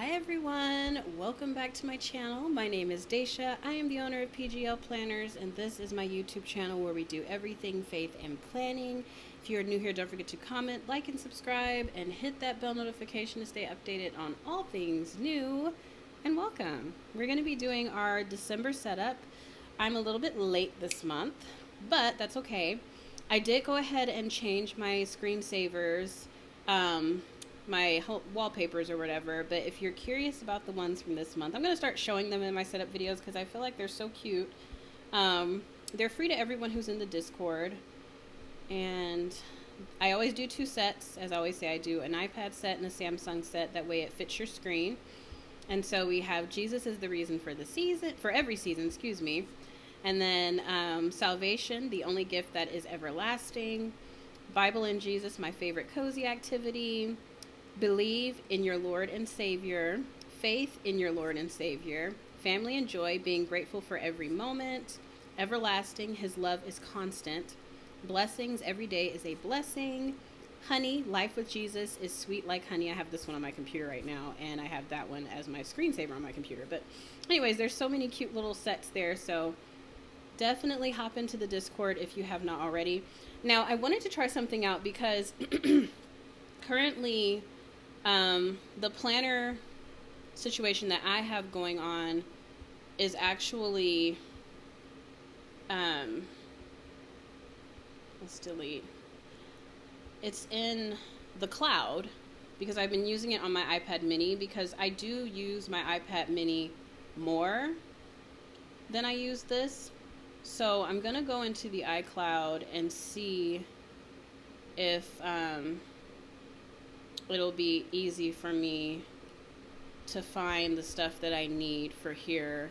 Hi everyone, welcome back to my channel. My name is Daisha. I am the owner of PGL Planners, and this is my YouTube channel where we do everything faith and planning. If you're new here, don't forget to comment, like, and subscribe, and hit that bell notification to stay updated on all things new. And welcome. We're going to be doing our December setup. I'm a little bit late this month, but that's okay. I did go ahead and change my screensavers, my wallpapers or whatever, but if you're curious about the ones from this month, I'm going to start showing them in my setup videos because I feel like they're so cute. They're free to everyone who's in the Discord, and I always do two sets. As I always say, I do an iPad set and a Samsung set, that way it fits your screen. And so we have Jesus is the reason for the season, for every season, excuse me. And then salvation, the only gift that is everlasting. Bible and Jesus, my favorite cozy activity. Believe in your Lord and Savior. Faith in your Lord and Savior. Family and joy, being grateful for every moment. Everlasting, his love is constant. Blessings, every day is a blessing. Honey, life with Jesus is sweet like honey. I have this one on my computer right now, and I have that one as my screensaver on my computer. But anyways, there's so many cute little sets there, so definitely hop into the Discord if you have not already. Now, I wanted to try something out because currently the planner situation that I have going on is actually, let's delete. It's in the cloud because I've been using it on my iPad mini, because I do use my iPad mini more than I use this. So I'm going to go into the iCloud and see if it'll be easy for me to find the stuff that I need for here,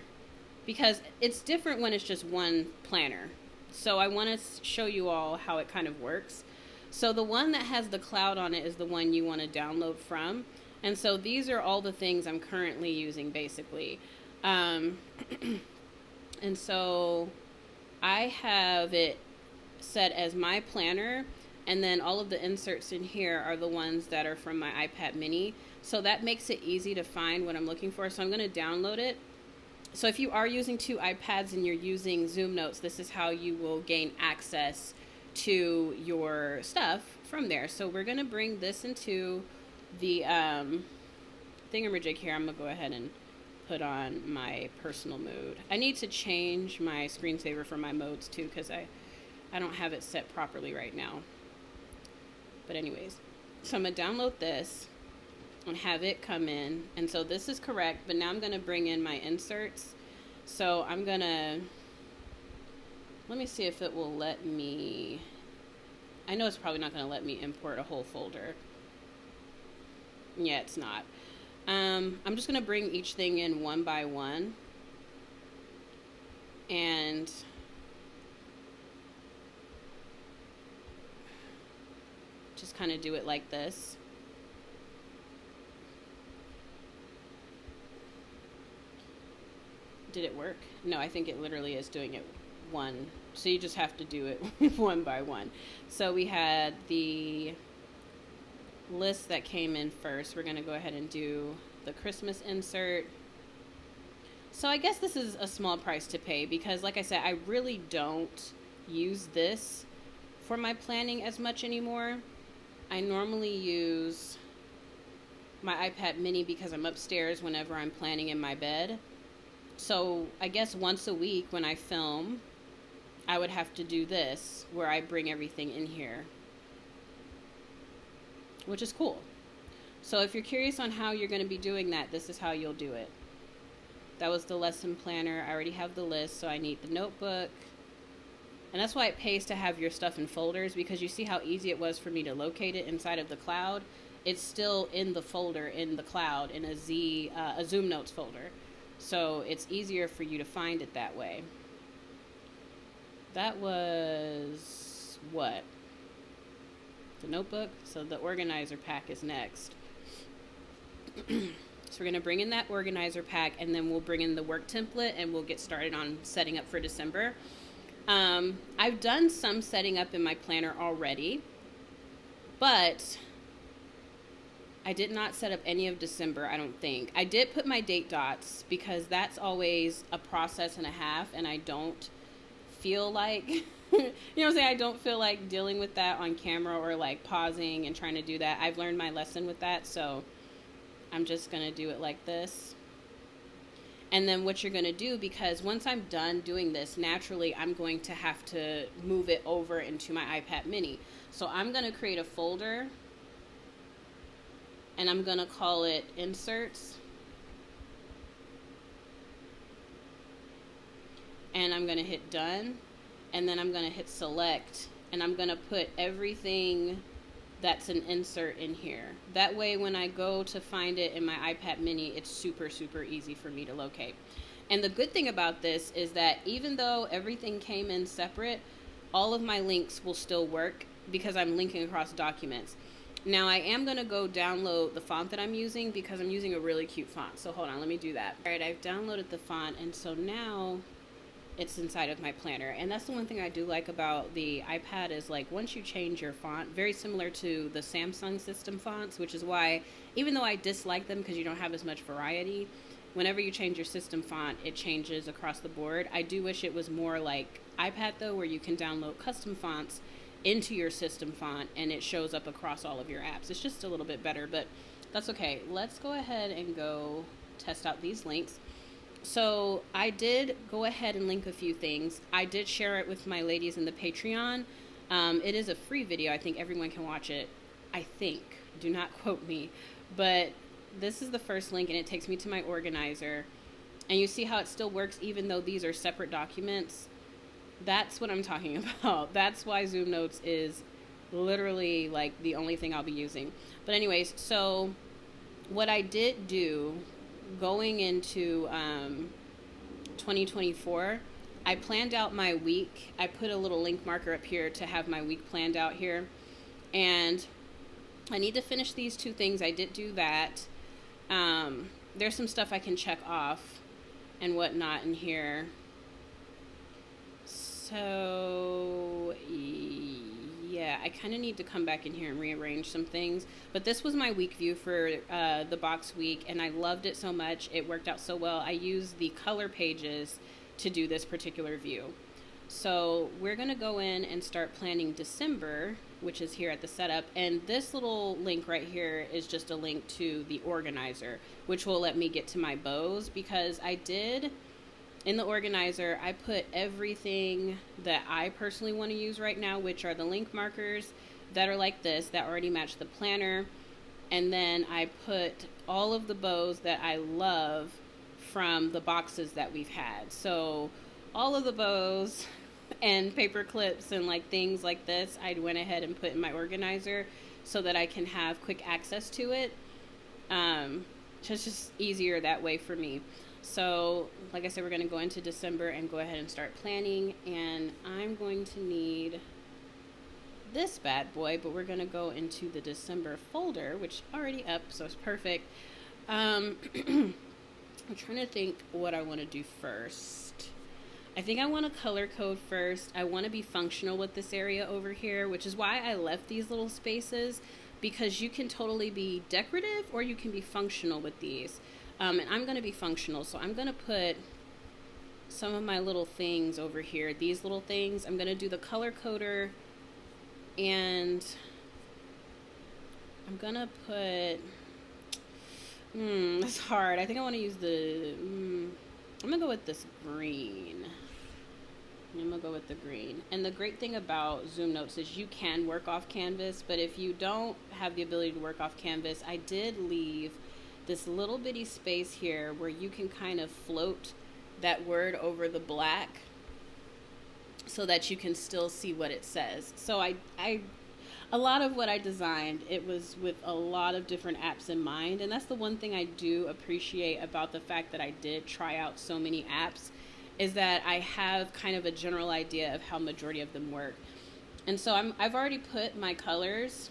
because it's different when it's just one planner. So I want to show you all how it kind of works. So the one that has the cloud on it is the one you want to download from. And so these are all the things I'm currently using, basically. And so I have it set as my planner, and then all of the inserts in here are the ones that are from my iPad mini. So that makes it easy to find what I'm looking for. So I'm going to download it. So if you are using two iPads and you're using Zoomnotes, this is how you will gain access to your stuff from there. So we're going to bring this into the thingamajig here. I'm going to go ahead and put on my personal mode. I need to change my screensaver for my modes too, because I don't have it set properly right now. But anyways, so I'm going to download this and have it come in. And so this is correct, but now I'm going to bring in my inserts. So I'm going to, let me see if it will let me, I know it's probably not going to let me import a whole folder. Yeah, it's not. I'm just going to bring each thing in one by one. And just kind of do it like this. Did it work? No, I think it literally is doing it one. So you just have to do it one by one. So we had the list that came in first. We're going to go ahead and do the Christmas insert. So I guess this is a small price to pay because, like I said, I really don't use this for my planning as much anymore. I normally use my iPad mini because I'm upstairs whenever I'm planning in my bed. So I guess once a week when I film, I would have to do this where I bring everything in here, which is cool. So if you're curious on how you're going to be doing that, this is how you'll do it. That was the lesson planner. I already have the list, so I need the notebook. And that's why it pays to have your stuff in folders, because you see how easy it was for me to locate it inside of the cloud. It's still in the folder in the cloud in a Zoomnotes folder. So it's easier for you to find it that way. That was what? The notebook. So the organizer pack is next. So we're going to bring in that organizer pack, and then we'll bring in the work template, and we'll get started on setting up for December. I've done some setting up in my planner already, but I did not set up any of December, I don't think. I did put my date dots because that's always a process and a half, and I don't feel like, you know what I'm saying? I don't feel like dealing with that on camera or like pausing and trying to do that. I've learned my lesson with that, so I'm just going to do it like this. And then what you're going to do, because once I'm done doing this, naturally I'm going to have to move it over into my iPad mini. So I'm going to create a folder, and I'm going to call it Inserts. And I'm going to hit Done. And then I'm going to hit Select. And I'm going to put everything that's an insert in here. That way when I go to find it in my iPad mini, it's super, super easy for me to locate. And the good thing about this is that even though everything came in separate, all of my links will still work because I'm linking across documents. Now I am going to go download the font that I'm using because I'm using a really cute font. So hold on, let me do that. All right, I've downloaded the font, and so now it's inside of my planner. And that's the one thing I do like about the iPad is like once you change your font, very similar to the Samsung system fonts, which is why even though I dislike them because you don't have as much variety, whenever you change your system font, it changes across the board. I do wish it was more like iPad though, where you can download custom fonts into your system font and it shows up across all of your apps. It's just a little bit better, but that's okay. Let's go ahead and go test out these links. So I did go ahead and link a few things. I did share it with my ladies in the Patreon. It is a free video. I think everyone can watch it. I think. Do not quote me. But this is the first link, and it takes me to my organizer. And you see how it still works even though these are separate documents? That's what I'm talking about. That's why Zoomnotes is literally like the only thing I'll be using. But anyways, so what I did do going into 2024, I planned out my week. I put a little link marker up here to have my week planned out here. And I need to finish these two things. I did do that. There's some stuff I can check off and whatnot in here. So yeah, I kind of need to come back in here and rearrange some things. But this was my week view for the box week, and I loved it so much. It worked out so well. I used the color pages to do this particular view. So we're going to go in and start planning December, which is here at the setup. And this little link right here is just a link to the organizer, which will let me get to my bows, because I did... in the organizer, I put everything that I personally want to use right now, which are the link markers that are like this, that already match the planner. And then I put all of the bows that I love from the boxes that we've had. So all of the bows and paper clips and like things like this, I went ahead and put in my organizer so that I can have quick access to it. It's just easier that way for me. So, like I said, we're going to go into December and go ahead and start planning. And I'm going to need this bad boy, but we're going to go into the December folder, which is already up, so it's perfect. I'm trying to think what I want to do first. I think I want to color code first. I want to be functional with this area over here, which is why I left these little spaces, because you can totally be decorative or you can be functional with these. And I'm going to be functional, so I'm going to put some of my little things over here. These little things, I'm going to do the color coder, and I'm going to put, it's hard. I think I want to use the, I'm going to go with this green. I'm going to go with the green. And the great thing about Zoomnotes is you can work off canvas, but if you don't have the ability to work off canvas, I did leave this little bitty space here where you can kind of float that word over the black so that you can still see what it says. So a lot of what I designed, it was with a lot of different apps in mind, and that's the one thing I do appreciate about the fact that I did try out so many apps, is that I have kind of a general idea of how majority of them work. And so I've already put my colors.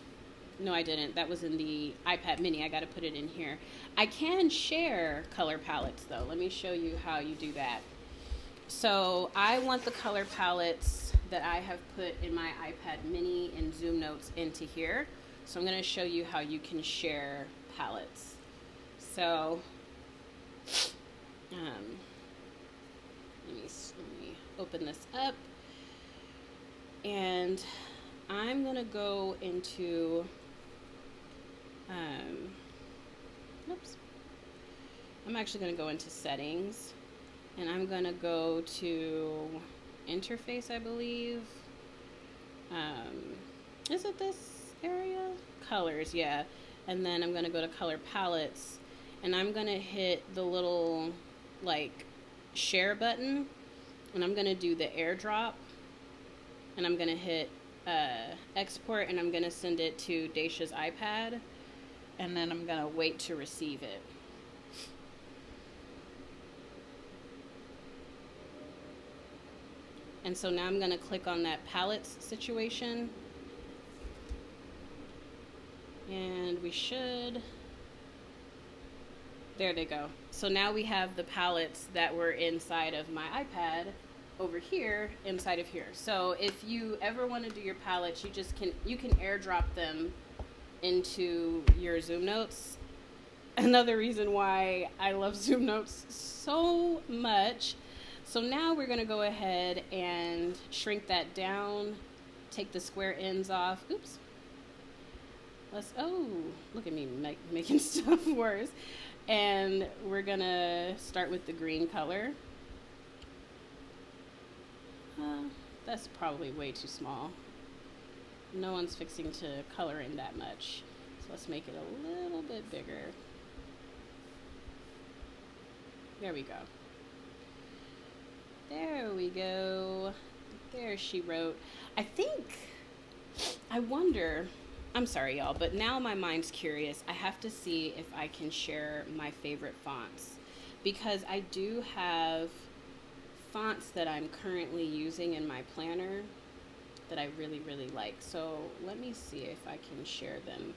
No, I didn't. That was in the iPad mini. I got to put it in here. I can share color palettes though. Let me show you how you do that. So I want the color palettes that I have put in my iPad mini and Zoomnotes into here. So I'm going to show you how you can share palettes. So, let me open this up, and I'm gonna go into, oops, I'm actually gonna go into settings, and I'm gonna go to interface, I believe. Is it this area? Colors, yeah. And then I'm gonna go to color palettes, and I'm gonna hit the little like share button, and I'm gonna do the airdrop, and I'm gonna hit export, and I'm gonna send it to Dacia's iPad, and then I'm gonna wait to receive it. And so now I'm gonna click on that palettes situation, and we should, there they go. So now we have the palettes that were inside of my iPad over here inside of here. So if you ever want to do your palettes, you can airdrop them into your Zoomnotes. Another reason why I love Zoomnotes so much. So now we're going to go ahead and shrink that down, take the square ends off. Oops. Oh, look at me making stuff worse. And we're going to start with the green color. That's probably way too small. No one's fixing to color in that much. So let's make it a little bit bigger. There we go. There we go. There she wrote. I wonder, I'm sorry y'all, but now my mind's curious. I have to see if I can share my favorite fonts, because I do have fonts that I'm currently using in my planner that I really, really like. So let me see if I can share them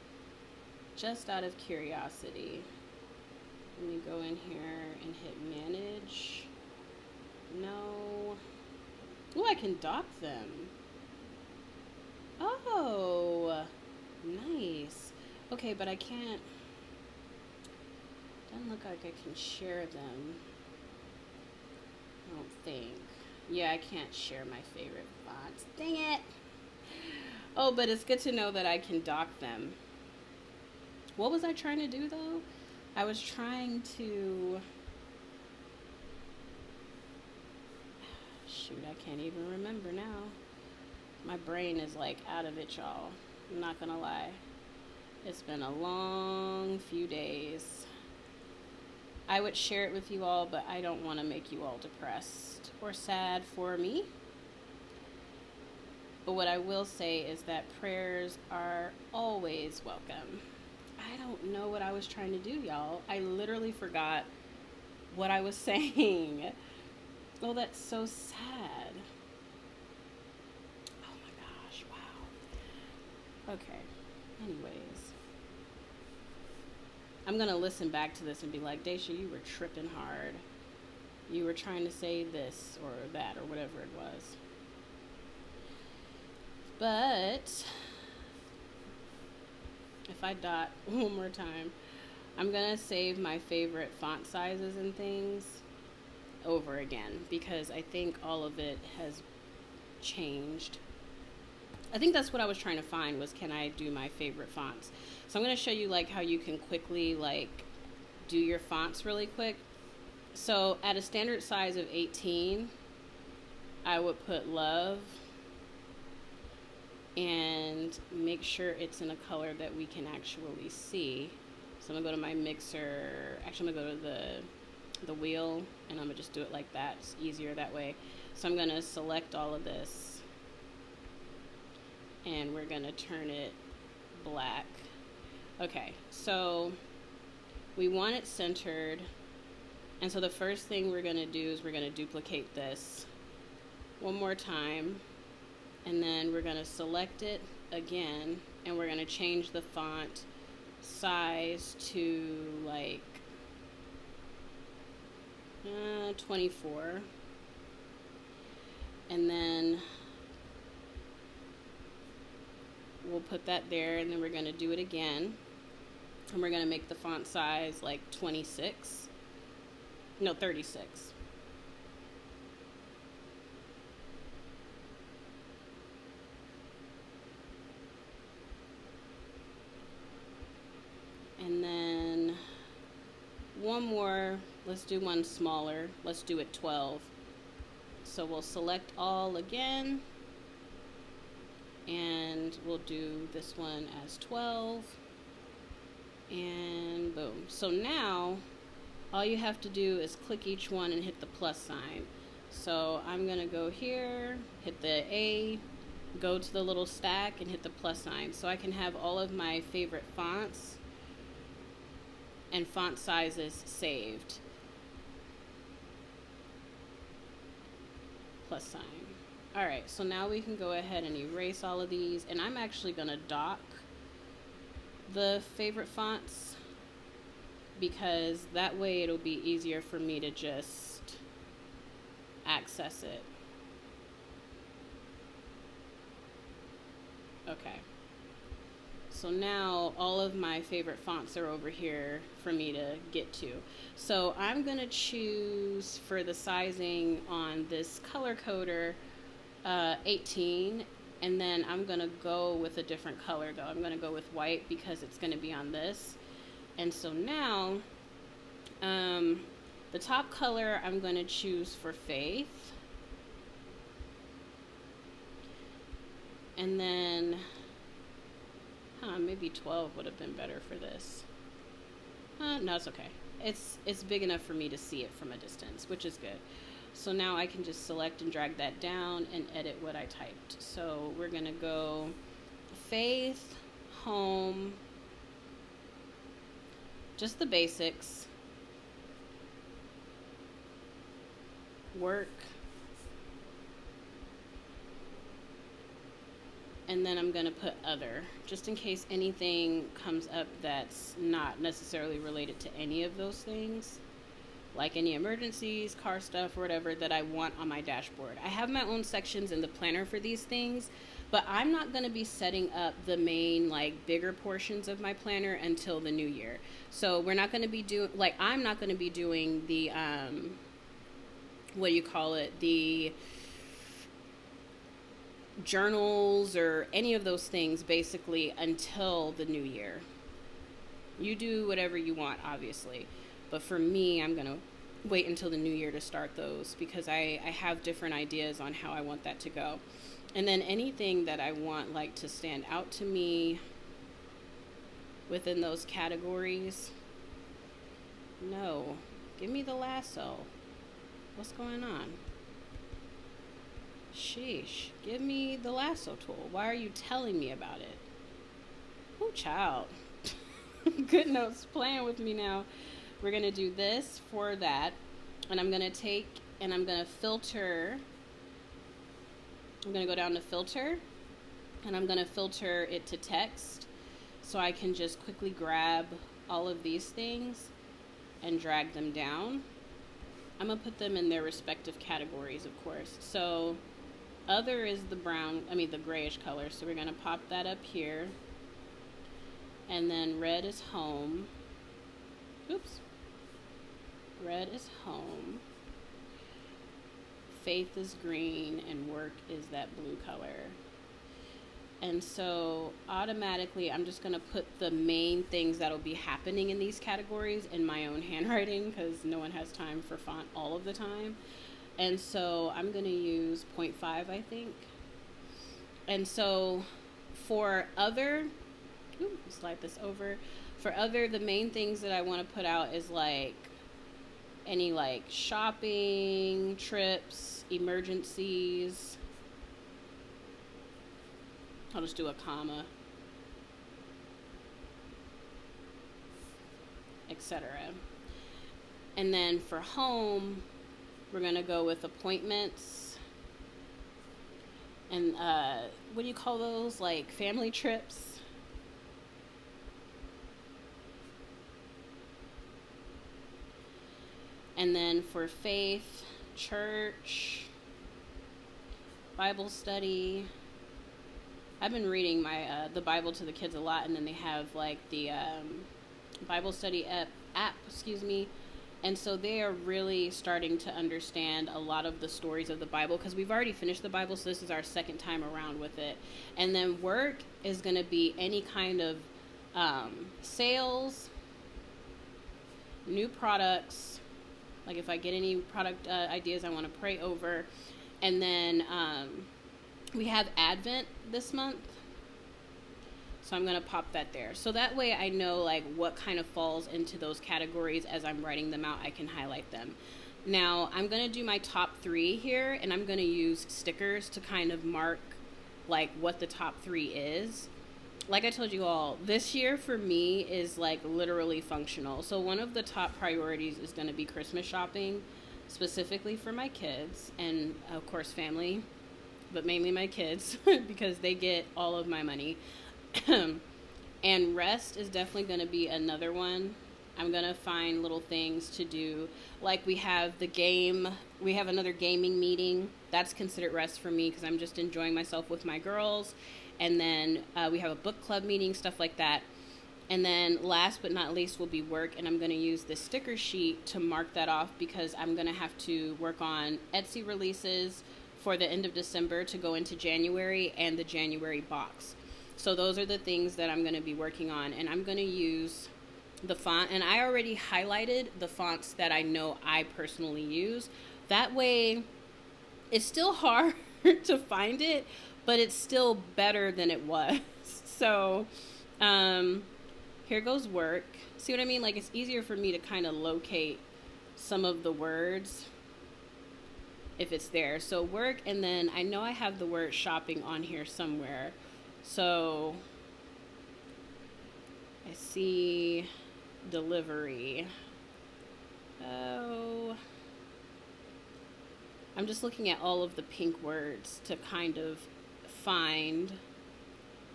just out of curiosity. Let me go in here and hit manage. No. Oh, I can dock them. Oh, nice. Okay, but I can't. Doesn't look like I can share them. I don't think. Yeah, I can't share my favorite fonts. Dang it. Oh, but it's good to know that I can dock them. What was I trying to do, though? I was trying to... Shoot, I can't even remember now. My brain is like out of it, y'all. I'm not gonna lie. It's been a long few days. I would share it with you all, but I don't want to make you all depressed or sad for me. But what I will say is that prayers are always welcome. I don't know what I was trying to do, y'all. I literally forgot what I was saying. Oh, that's so sad. Oh my gosh, wow. Okay, anyways. I'm going to listen back to this and be like, Dacia, you were tripping hard. You were trying to say this or that or whatever it was. But if I dot one more time, I'm going to save my favorite font sizes and things over again, because I think all of it has changed. I think that's what I was trying to find, was can I do my favorite fonts. So I'm going to show you like how you can quickly like do your fonts really quick. So at a standard size of 18, I would put love and make sure it's in a color that we can actually see. So I'm going to go to my mixer. Actually, I'm going to go to the wheel, and I'm going to just do it like that. It's easier that way. So I'm going to select all of this, and we're going to turn it black. Okay, so we want it centered, and so the first thing we're going to do is we're going to duplicate this one more time, and then we're going to select it again, and we're going to change the font size to like 24, and then we'll put that there, and then we're going to do it again, And we're going to make the font size like 26. No, 36. And then one more, let's do one smaller. Let's do it 12. So we'll select all again, and we'll do this one as 12, and boom. So now all you have to do is click each one and hit the plus sign. So I'm gonna go here, hit the A, go to the little stack and hit the plus sign, so I can have all of my favorite fonts and font sizes saved. Plus sign. All right, so now we can go ahead and erase all of these, and I'm actually gonna dock the favorite fonts because that way it'll be easier for me to just access it. Okay. So now all of my favorite fonts are over here for me to get to. So I'm gonna choose for the sizing on this color coder 18, and then I'm gonna go with a different color though. I'm gonna go with white because it's gonna be on this. And so now the top color I'm gonna choose for Faith. And then maybe 12 would have been better for this. No, it's okay. It's big enough for me to see it from a distance, which is good. So now I can just select and drag that down and edit what I typed. So we're gonna go Faith, Home, just the basics, Work, and then I'm going to put Other, just in case anything comes up that's not necessarily related to any of those things, like any emergencies, car stuff, or whatever that I want on my dashboard. I have my own sections in the planner for these things, but I'm not going to be setting up the main, like, bigger portions of my planner until the new year. So we're not going to be doing, like, I'm not going to be doing the, the journals or any of those things basically until the new year. You do whatever you want, obviously, but for me, I'm gonna wait until the new year to start those because I have different ideas on how I want that to go. And then anything that I want, like, to stand out to me within those categories, no, give me the lasso. What's going on? Sheesh, give me the lasso tool. Why are you telling me about it? Oh, child. Good notes playing with me now. We're going to do this for that. And I'm going to take and I'm going to filter. I'm going to go down to filter. And I'm going to filter it to text. So I can just quickly grab all of these things and drag them down. I'm going to put them in their respective categories, of course. So Other is the the grayish color. So we're going to pop that up here. And then red is Home. Oops. Red is Home. Faith is green, and Work is that blue color. And so automatically I'm just going to put the main things that'll be happening in these categories in my own handwriting because no one has time for font all of the time. And so I'm going to use 0.5, I think. And so for Other, slide this over. For Other, the main things that I want to put out is like any like shopping, trips, emergencies. I'll just do a comma, etc. And then for Home, we're going to go with appointments and what do you call those? Like family trips. And then for Faith, church, Bible study. I've been reading the Bible to the kids a lot, and then they have like the Bible study app, excuse me. And so they are really starting to understand a lot of the stories of the Bible, because we've already finished the Bible, so this is our second time around with it. And then work is going to be any kind of sales, new products, like if I get any product ideas I want to pray over. And then we have Advent this month, so I'm going to pop that there. So that way I know like what kind of falls into those categories. As I'm writing them out, I can highlight them. Now I'm going to do my top 3 here, and I'm going to use stickers to kind of mark like what the top 3 is. Like I told you all, this year for me is like literally functional. So one of the top priorities is going to be Christmas shopping, specifically for my kids and of course family, but mainly my kids because they get all of my money. And rest is definitely going to be another one. I'm going to find little things to do. Like we have another gaming meeting. That's considered rest for me because I'm just enjoying myself with my girls. And then we have a book club meeting, stuff like that. And then last but not least will be work. And I'm going to use this sticker sheet to mark that off because I'm going to have to work on Etsy releases for the end of December to go into January and the January box. So those are the things that I'm going to be working on. And I'm going to use the font. And I already highlighted the fonts that I know I personally use. That way, it's still hard to find it, but it's still better than it was. So here goes work. See what I mean? Like it's easier for me to kind of locate some of the words if it's there. So work, and then I know I have the word shopping on here somewhere. So I see delivery. Oh, I'm just looking at all of the pink words to kind of find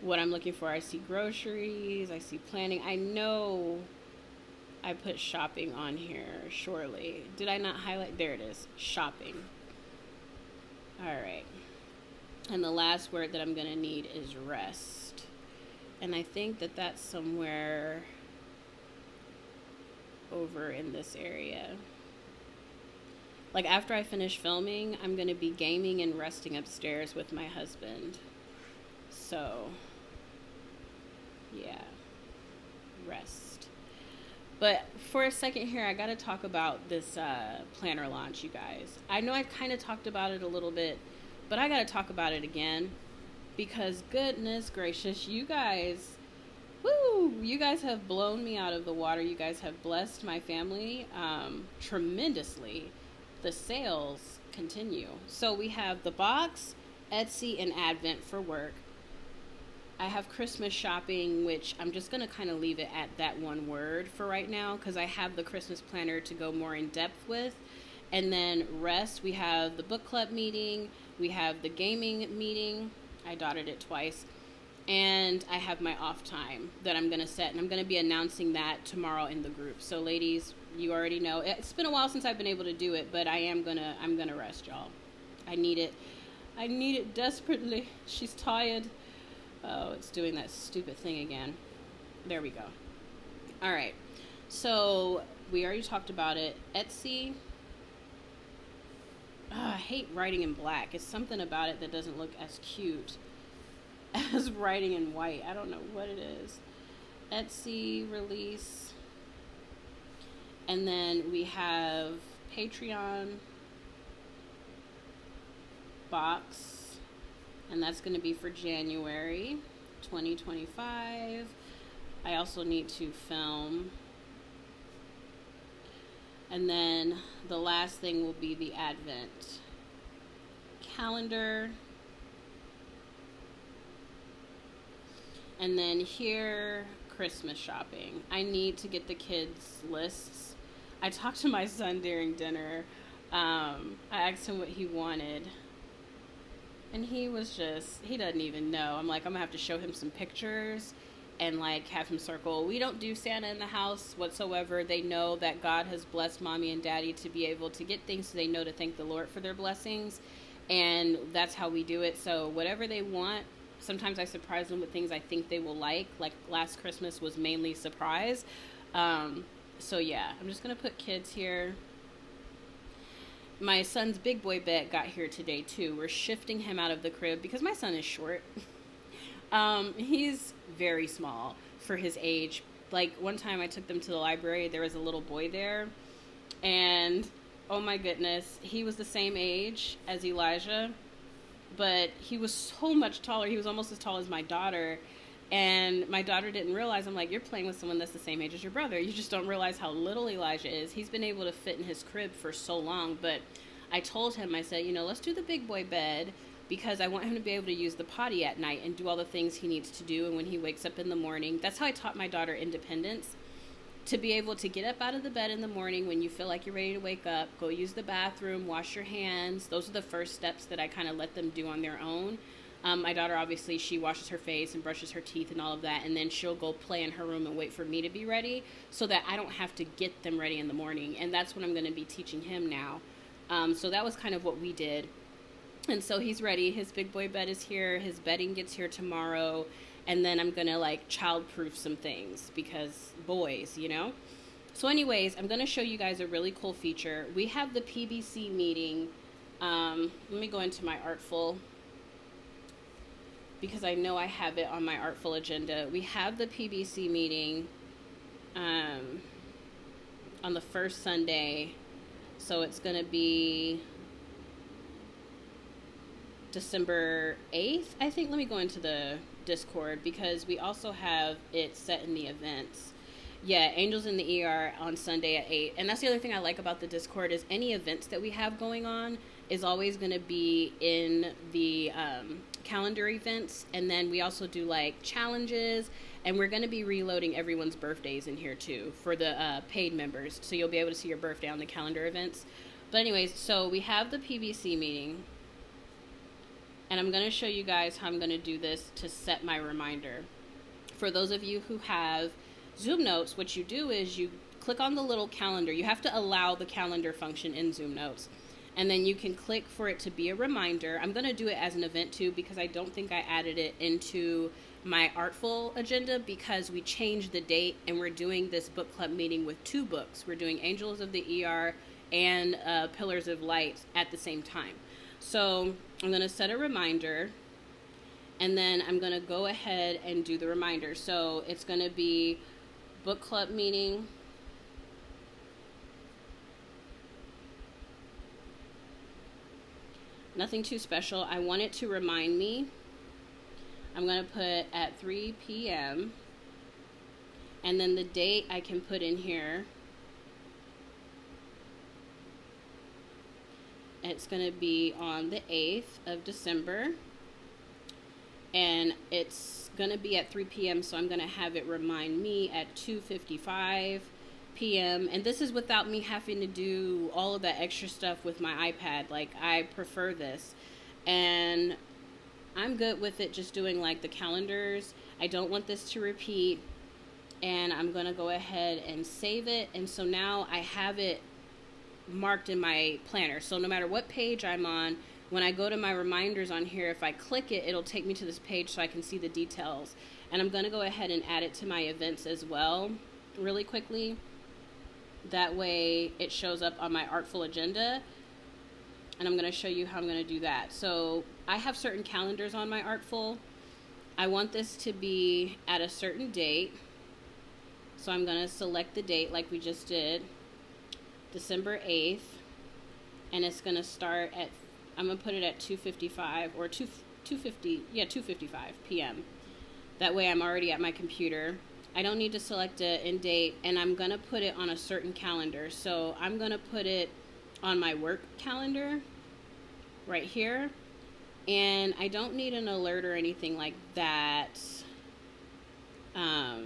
what I'm looking for. I see groceries, I see planning. I know I put shopping on here, surely. Did I not highlight? There it is, shopping. All right. And the last word that I'm going to need is rest. And I think that that's somewhere over in this area. Like after I finish filming, I'm going to be gaming and resting upstairs with my husband. So, yeah, rest. But for a second here, I got to talk about this planner launch, you guys. I know I kind of talked about it a little bit, but I got to talk about it again because goodness gracious, you guys, you guys have blown me out of the water. You guys have blessed my family tremendously. The sales continue. So we have the box, Etsy, and Advent for work. I have Christmas shopping, which I'm just going to kind of leave it at that one word for right now because I have the Christmas planner to go more in depth with. And then rest, we have the book club meeting, we have the gaming meeting, I dotted it twice, and I have my off time that I'm going to set, and I'm going to be announcing that tomorrow in the group. So ladies, you already know. It's been a while since I've been able to do it, but I'm going to rest, y'all. I need it. I need it desperately. She's tired. Oh, it's doing that stupid thing again. There we go. All right. So we already talked about it. Etsy. I hate writing in black. It's something about it that doesn't look as cute as writing in white. I don't know what it is. Etsy release. And then we have Patreon box. And that's going to be for January 2025. I also need to film. And then the last thing will be the Advent calendar. And then here, Christmas shopping. I need to get the kids' lists. I talked to my son during dinner. I asked him what he wanted. And he doesn't even know. I'm like, I'm going to have to show him some pictures and like have him circle. We don't do Santa in the house whatsoever. They know that God has blessed mommy and daddy to be able to get things, so they know to thank the Lord for their blessings. And that's how we do it. So whatever they want, sometimes I surprise them with things I think they will like last Christmas was mainly surprise. So yeah, I'm just gonna put kids here. My son's big boy bed got here today too. We're shifting him out of the crib because my son is short. He's very small for his age. Like one time I took them to the library, there was a little boy there, and oh my goodness, he was the same age as Elijah, but he was so much taller. He was almost as tall as my daughter. And my daughter didn't realize, I'm like, you're playing with someone that's the same age as your brother. You just don't realize how little Elijah is. He's been able to fit in his crib for so long. But I told him, I said, let's do the big boy bed because I want him to be able to use the potty at night and do all the things he needs to do. And when he wakes up in the morning, that's how I taught my daughter independence. To be able to get up out of the bed in the morning when you feel like you're ready to wake up, go use the bathroom, wash your hands. Those are the first steps that I kind of let them do on their own. My daughter, obviously, she washes her face and brushes her teeth and all of that, and then she'll go play in her room and wait for me to be ready so that I don't have to get them ready in the morning. And that's what I'm going to be teaching him now. So that was kind of what we did. And so he's ready. His big boy bed is here. His bedding gets here tomorrow. And then I'm going to child-proof some things because boys, So anyways, I'm going to show you guys a really cool feature. We have the PBC meeting. Let me go into my Artful because I know I have it on my Artful agenda. We have the PBC meeting on the first Sunday. So it's going to be December 8th, I think. Let me go into the Discord because we also have it set in the events. Yeah, Angels in the ER on Sunday at 8. And that's the other thing I like about the Discord is any events that we have going on is always going to be in the calendar events. And then we also do challenges, and we're going to be reloading everyone's birthdays in here too for the paid members. So you'll be able to see your birthday on the calendar events. But anyways, so we have the PBC meeting, and I'm going to show you guys how I'm going to do this to set my reminder. For those of you who have Zoomnotes, what you do is you click on the little calendar. You have to allow the calendar function in Zoomnotes. And then you can click for it to be a reminder. I'm going to do it as an event too because I don't think I added it into my Artful agenda because we changed the date and we're doing this book club meeting with 2 books. We're doing Angels of the ER and Pillars of Light at the same time. So I'm going to set a reminder, and then I'm going to go ahead and do the reminder. So it's going to be book club meeting. Nothing too special. I want it to remind me. I'm going to put at 3 p.m. And then the date I can put in here. It's going to be on the 8th of December. And it's going to be at 3 p.m. So I'm going to have it remind me at 2:55 p.m. And this is without me having to do all of that extra stuff with my iPad. I prefer this. And I'm good with it just doing the calendars. I don't want this to repeat. And I'm going to go ahead and save it. And so now I have it marked in my planner. So no matter what page I'm on, when I go to my reminders on here, if I click it, it'll take me to this page so I can see the details. And I'm going to go ahead and add it to my events as well really quickly. That way it shows up on my Artful agenda. And I'm going to show you how I'm going to do that. So I have certain calendars on my Artful. I want this to be at a certain date. So I'm going to select the date like we just did, December 8th. And it's going to start at, I'm going to put it at 2:55 or 2:55 p.m. That way I'm already at my computer. I don't need to select an end date, and I'm going to put it on a certain calendar. So I'm going to put it on my work calendar right here. And I don't need an alert or anything like that. Let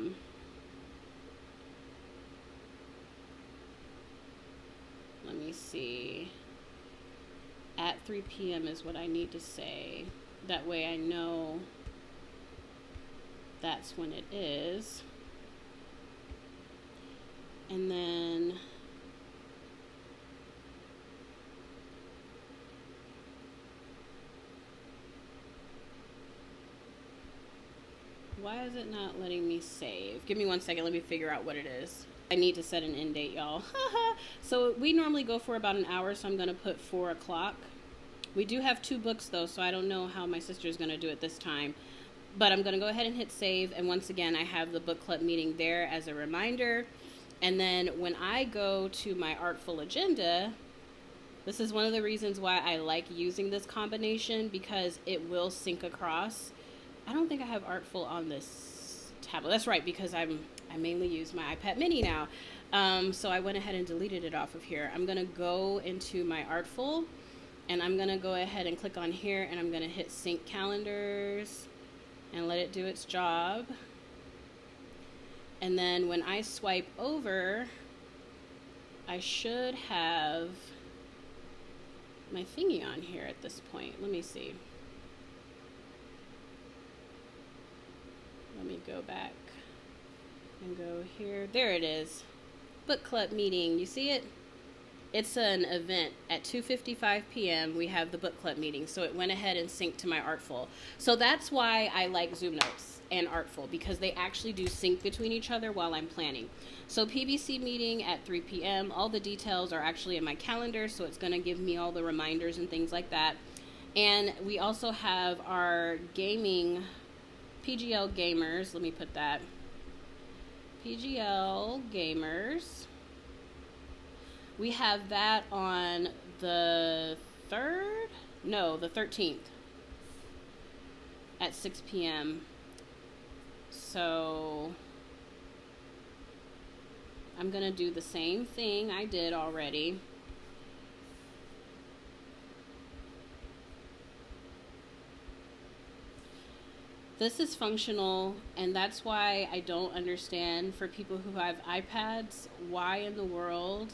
me see. At 3 p.m. is what I need to say. That way I know that's when it is. And then Why is it not letting me save? Give me 1 second. Let me figure out what it is. I need to set an end date, y'all. So we normally go for about an hour, so I'm going to put 4 o'clock. We do have 2 books, though, so I don't know how my sister's going to do it this time. But I'm going to go ahead and hit save. And once again, I have the book club meeting there as a reminder. And then when I go to my artful agenda, this is one of the reasons why I like using this combination, because it will sync across. I don't think I have artful on this tablet. That's right, because I mainly use my iPad mini now. So I went ahead and deleted it off of here. I'm going to go into my artful, and I'm going to go ahead and click on here, and I'm going to hit sync calendars and let it do its job. And then when I swipe over, I should have my thingy on here at this point. Let me see. Let me go back and go here. There it is. Book club meeting. You see it? It's an event at 2:55 p.m. We have the book club meeting. So it went ahead and synced to my artful. So that's why I like Zoomnotes and artful, because they actually do sync between each other while I'm planning. So PBC meeting at 3 p.m. All the details are actually in my calendar, so it's going to give me all the reminders and things like that. And we also have our gaming PGL gamers. Let me put that. PGL gamers. We have that on the 3rd? No, the 13th at 6 p.m. So I'm going to do the same thing I did already. This is functional, and that's why I don't understand, for people who have iPads, why in the world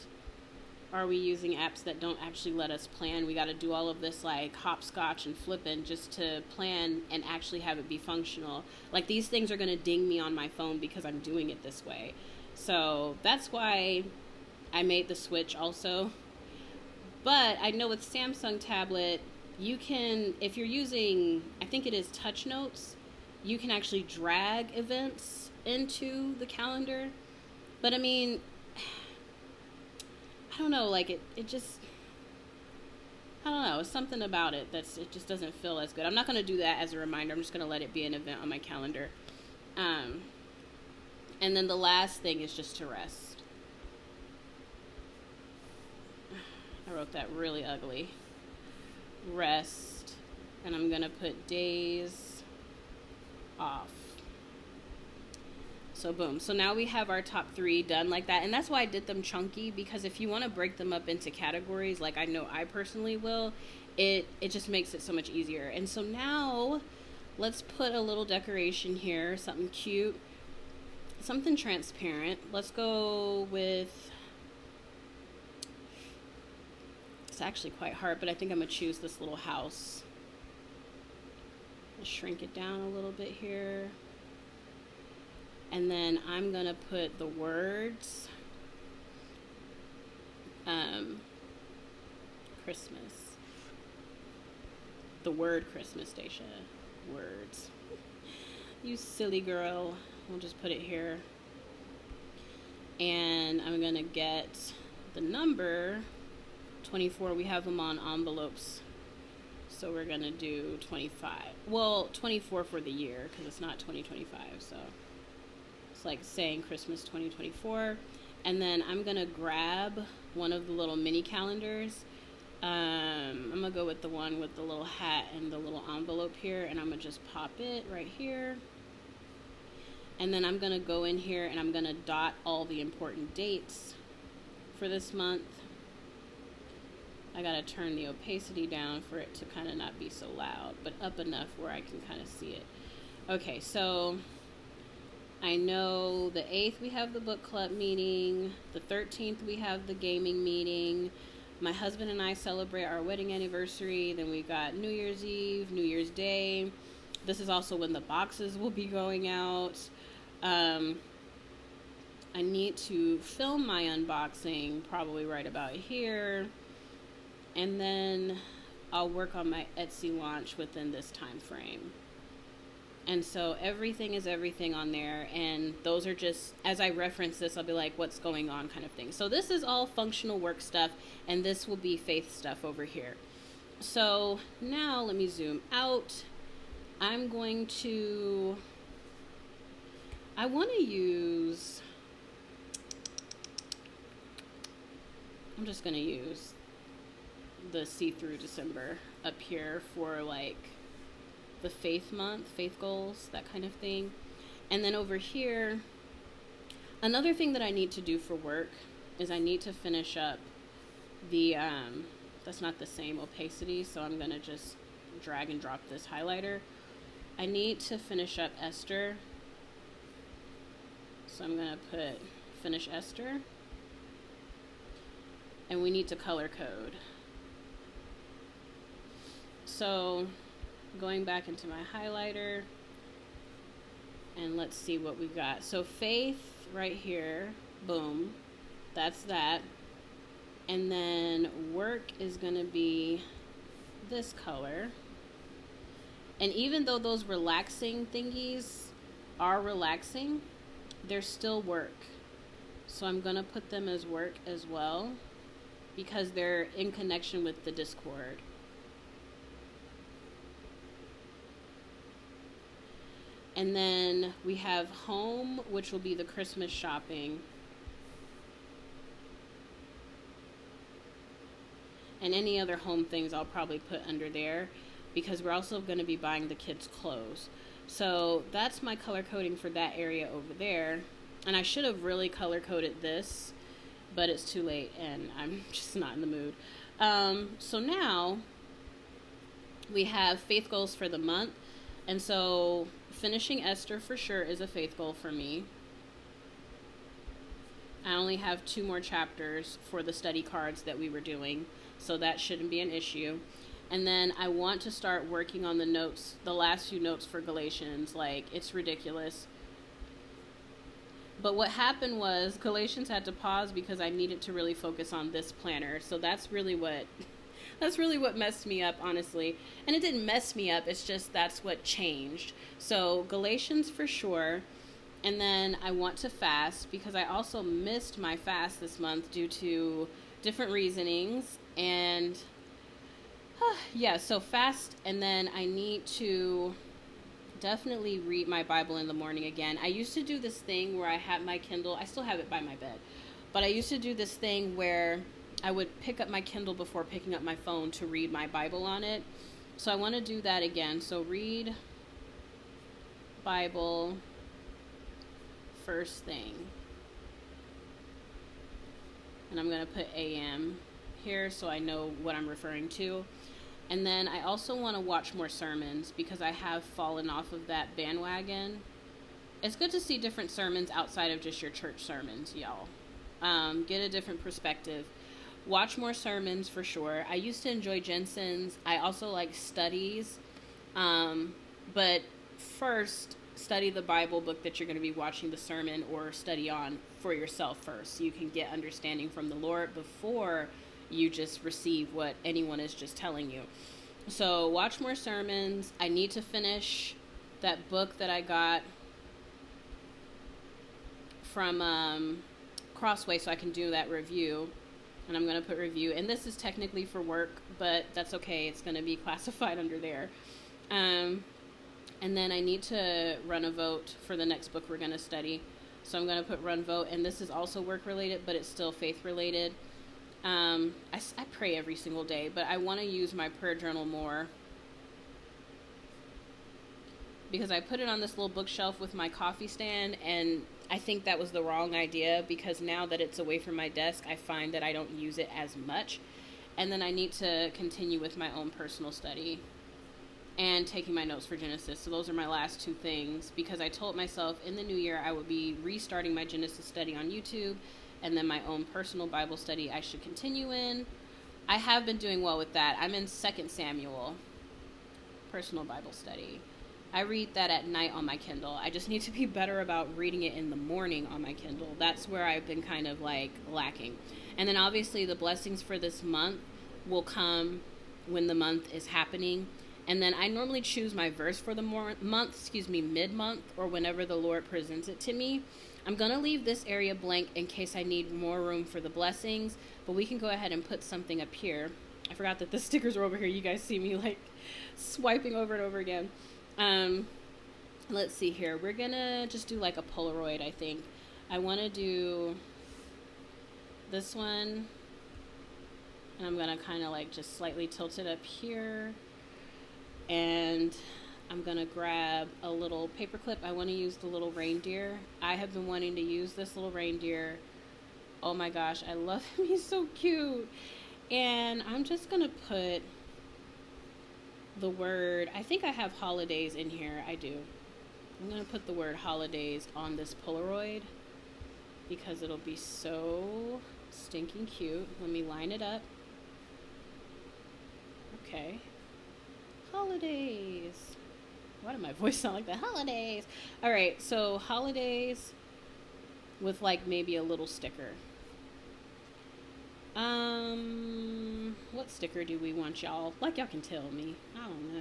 are we using apps that don't actually let us plan? We got to do all of this like hopscotch and flipping just to plan and actually have it be functional. Like, these things are going to ding me on my phone because I'm doing it this way. So that's why I made the switch also. But I know with Samsung tablet, you can, if you're using, I think it is Touch Notes, you can actually drag events into the calendar. But I mean, I don't know, like it just, I don't know, something about it it just doesn't feel as good. I'm not going to do that as a reminder. I'm just going to let it be an event on my calendar. And then the last thing is just to rest. I wrote that really ugly. Rest. And I'm going to put days off. So boom. So now we have our top 3 done like that. And that's why I did them chunky, because if you want to break them up into categories, like I know I personally will, it just makes it so much easier. And so now let's put a little decoration here, something cute, something transparent. Let's go with, it's actually quite hard, but I think I'm going to choose this little house. I'll shrink it down a little bit here. And then I'm going to put the words, Christmas. The word Christmas, Dacia. Words. You silly girl. We'll just put it here. And I'm going to get the number 24. We have them on envelopes. So we're going to do 25. Well, 24 for the year, because it's not 2025, so it's like saying Christmas 2024. And then I'm going to grab one of the little mini calendars. I'm going to go with the one with the little hat and the little envelope here, and I'm going to just pop it right here. And then I'm going to go in here and I'm going to dot all the important dates for this month. I got to turn the opacity down for it to kind of not be so loud, but up enough where I can kind of see it. Okay, so I know the 8th we have the book club meeting. The 13th we have the gaming meeting. My husband and I celebrate our wedding anniversary. Then we got New Year's Eve, New Year's Day. This is also when the boxes will be going out. I need to film my unboxing probably right about here. And then I'll work on my Etsy launch within this time frame. And so everything is everything on there. And those are just, as I reference this, I'll be like, what's going on kind of thing. So this is all functional work stuff. And this will be faith stuff over here. So now let me zoom out. I want to use, I'm just going to use the see-through December up here for like the faith month, faith goals, that kind of thing. And then over here, another thing that I need to do for work is I need to finish up the, that's not the same opacity, so I'm going to just drag and drop this highlighter. I need to finish up Esther. So I'm going to put finish Esther. And we need to color code. So going back into my highlighter, and let's see what we got. So faith right here, boom, that's that. And then work is going to be this color. And even though those relaxing thingies are relaxing, they're still work. So I'm going to put them as work as well, because they're in connection with the Discord. And then we have home, which will be the Christmas shopping. And any other home things I'll probably put under there, because we're also going to be buying the kids clothes. So that's my color coding for that area over there. And I should have really color coded this, but it's too late and I'm just not in the mood. So now we have faith goals for the month. And so finishing Esther for sure is a faith goal for me. I only have 2 more chapters for the study cards that we were doing, so that shouldn't be an issue. And then I want to start working on the notes, the last few notes for Galatians. Like, it's ridiculous. But what happened was Galatians had to pause because I needed to really focus on this planner. So that's really what messed me up, honestly. And it didn't mess me up, it's just that's what changed. So Galatians for sure. And then I want to fast because I also missed my fast this month due to different reasonings. And yeah, so fast. And then I need to definitely read my Bible in the morning again. I used to do this thing where I had my Kindle. I still have it by my bed. But I used to do this thing where I would pick up my Kindle before picking up my phone to read my Bible on it. So I want to do that again. So read Bible first thing. And I'm going to put AM here so I know what I'm referring to. And then I also want to watch more sermons because I have fallen off of that bandwagon. It's good to see different sermons outside of just your church sermons, y'all. Get a different perspective. Watch more sermons for sure. I used to enjoy Jensen's. I also like studies. But first, study the Bible book that you're going to be watching the sermon or study on for yourself first. So you can get understanding from the Lord before you just receive what anyone is just telling you. So watch more sermons. I need to finish that book that I got from Crossway so I can do that review. And I'm going to put review. And this is technically for work, but that's okay. It's going to be classified under there. And then I need to run a vote for the next book we're going to study. So I'm going to put run vote. And this is also work related, but it's still faith related. I pray every single day, but I want to use my prayer journal more because I put it on this little bookshelf with my coffee stand, and I think that was the wrong idea because now that it's away from my desk, I find that I don't use it as much. And then I need to continue with my own personal study and taking my notes for Genesis. So those are my last 2 things because I told myself in the new year I would be restarting my Genesis study on YouTube. And then my own personal Bible study I should continue in. I have been doing well with that. I'm in 2 Samuel, personal Bible study. I read that at night on my Kindle. I just need to be better about reading it in the morning on my Kindle. That's where I've been kind of like lacking. And then obviously the blessings for this month will come when the month is happening. And then I normally choose my verse for the mid-month, or whenever the Lord presents it to me. I'm going to leave this area blank in case I need more room for the blessings, but we can go ahead and put something up here. I forgot that the stickers are over here. You guys see me like swiping over and over again. Let's see here. We're going to just do like a Polaroid, I think. I want to do this one, and I'm going to kind of like just slightly tilt it up here. And I'm going to grab a little paper clip. I want to use the little reindeer. I have been wanting to use this little reindeer. Oh my gosh, I love him. He's so cute. And I'm just going to put the word, I think I have holidays in here. I do. I'm going to put the word holidays on this Polaroid because it'll be so stinking cute. Let me line it up. Okay. Holidays. Why did my voice sound like that? Holidays. All right, so holidays with like maybe a little sticker. What sticker do we want, y'all? Like y'all can tell me. I don't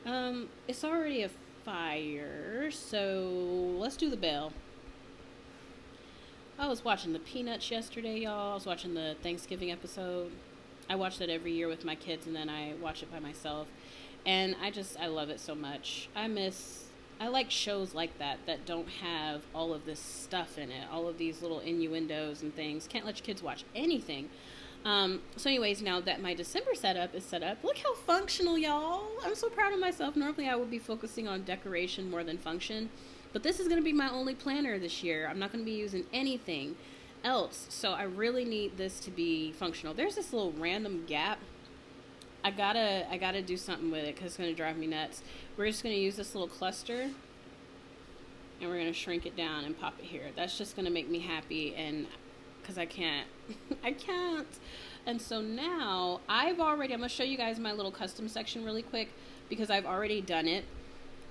know. It's already a fire, so let's do the bell. I was watching the Peanuts yesterday, y'all. I was watching the Thanksgiving episode. I watch that every year with my kids, and then I watch it by myself. And I love it so much. I like shows like that don't have all of this stuff in it, all of these little innuendos and things. Can't let your kids watch anything. So anyways, now that my December setup is set up, look how functional, y'all. I'm so proud of myself. Normally I would be focusing on decoration more than function, but this is going to be my only planner this year. I'm not going to be using anything else. So I really need this to be functional. There's this little random gap. I gotta do something with it because it's going to drive me nuts. We're just going to use this little cluster and we're going to shrink it down and pop it here. That's just going to make me happy, and because I can't. I can't. And so now I'm going to show you guys my little custom section really quick because I've already done it.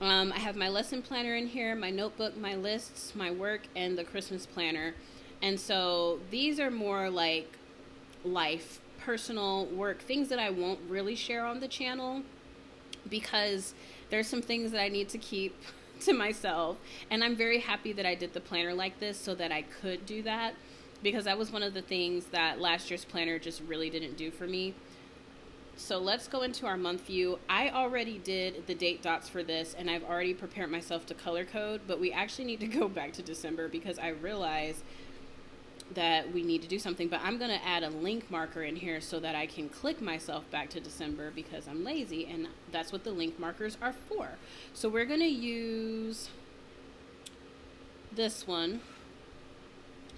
I have my lesson planner in here, my notebook, my lists, my work, and the Christmas planner. And so these are more like life, personal, work, things that I won't really share on the channel because there's some things that I need to keep to myself. And I'm very happy that I did the planner like this so that I could do that, because that was one of the things that last year's planner just really didn't do for me. So let's go into our month view. I already did the date dots for this, and I've already prepared myself to color code, but we actually need to go back to December because I realized that we need to do something. But I'm going to add a link marker in here so that I can click myself back to December because I'm lazy, and that's what the link markers are for. So we're going to use this one.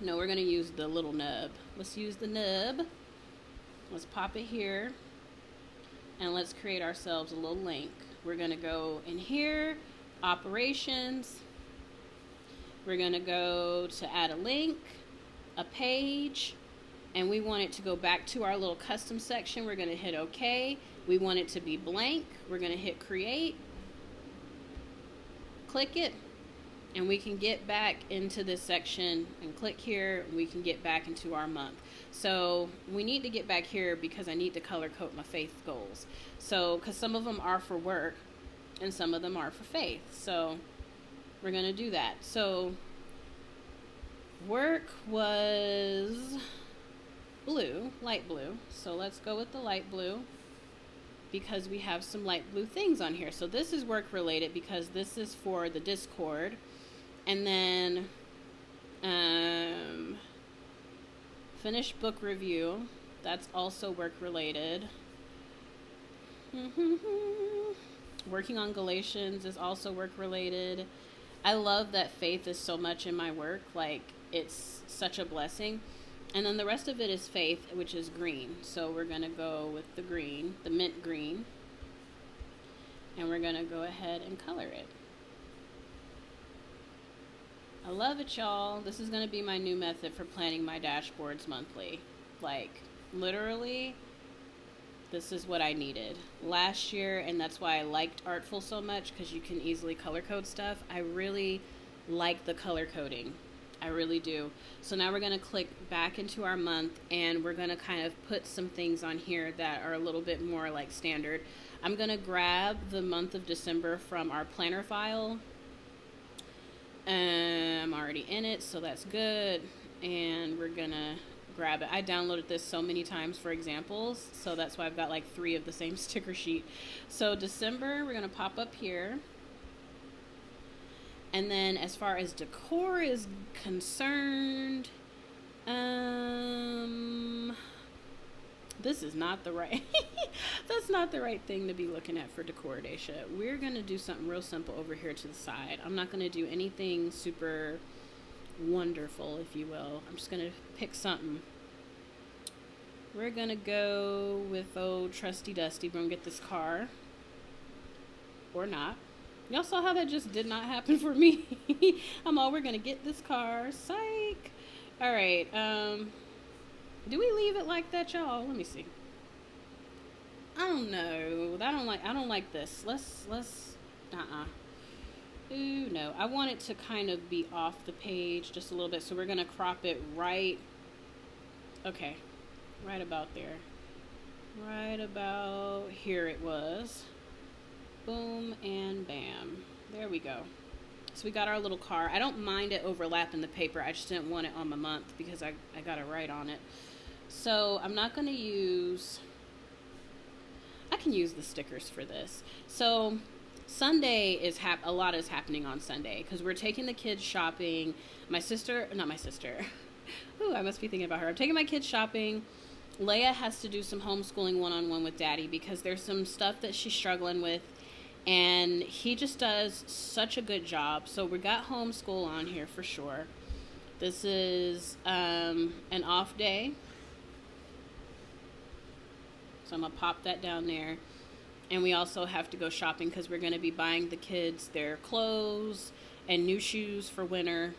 No, we're going to use the little nub. Let's use the nub. Let's pop it here. And let's create ourselves a little link. We're going to go in here, operations. We're going to go to add a link, a page, and we want it to go back to our little custom section. We're going to hit OK. We want it to be blank. We're going to hit create. Click it. And we can get back into this section and click here. We can get back into our month. So we need to get back here because I need to color code my faith goals. So, because some of them are for work and some of them are for faith. So we're going to do that. So work was blue, light blue. So let's go with the light blue because we have some light blue things on here. So this is work related because this is for the Discord. And then finished book review, that's also work related. Working on Galatians is also work related. I love that faith is so much in my work, like it's such a blessing. And then the rest of it is faith, which is green. So we're going to go with the green, the mint green, and we're going to go ahead and color it. I love it, y'all. This is going to be my new method for planning my dashboards monthly. Like, literally, this is what I needed last year, and that's why I liked Artful so much, because you can easily color code stuff. I really like the color coding. I really do. So now we're going to click back into our month, and we're going to kind of put some things on here that are a little bit more like standard. I'm going to grab the month of December from our planner file. I'm already in it, so that's good. And we're going to grab it. I downloaded this so many times for examples, so that's why I've got like 3 of the same sticker sheet. So December, we're going to pop up here. And then as far as decor is concerned, this is not the right, that's not the right thing to be looking at for decor, Daisha. We're going to do something real simple over here to the side. I'm not going to do anything super wonderful, if you will. I'm just going to pick something. We're going to go with old trusty Dusty. We're going to get this car. Or not. Y'all saw how that just did not happen for me. We're going to get this car. Psych. All right. Do we leave it like that, y'all? Let me see. I don't know. I don't like this. Let's, Ooh, no. I want it to kind of be off the page just a little bit. So we're going to crop it right. Okay. Right about there. Right about here it was. Boom and bam. There we go. So we got our little car. I don't mind it overlapping the paper. I just didn't want it on my month because I got to write on it. So I'm not going to use... I can use the stickers for this. So Sunday is a lot is happening on Sunday because we're taking the kids shopping. Not my sister. Ooh, I must be thinking about her. I'm taking my kids shopping. Leia has to do some homeschooling one-on-one with Daddy because there's some stuff that she's struggling with. And he just does such a good job. So we got homeschool on here for sure. This is an off day. So I'm going to pop that down there. And we also have to go shopping because we're going to be buying the kids their clothes and new shoes for winter.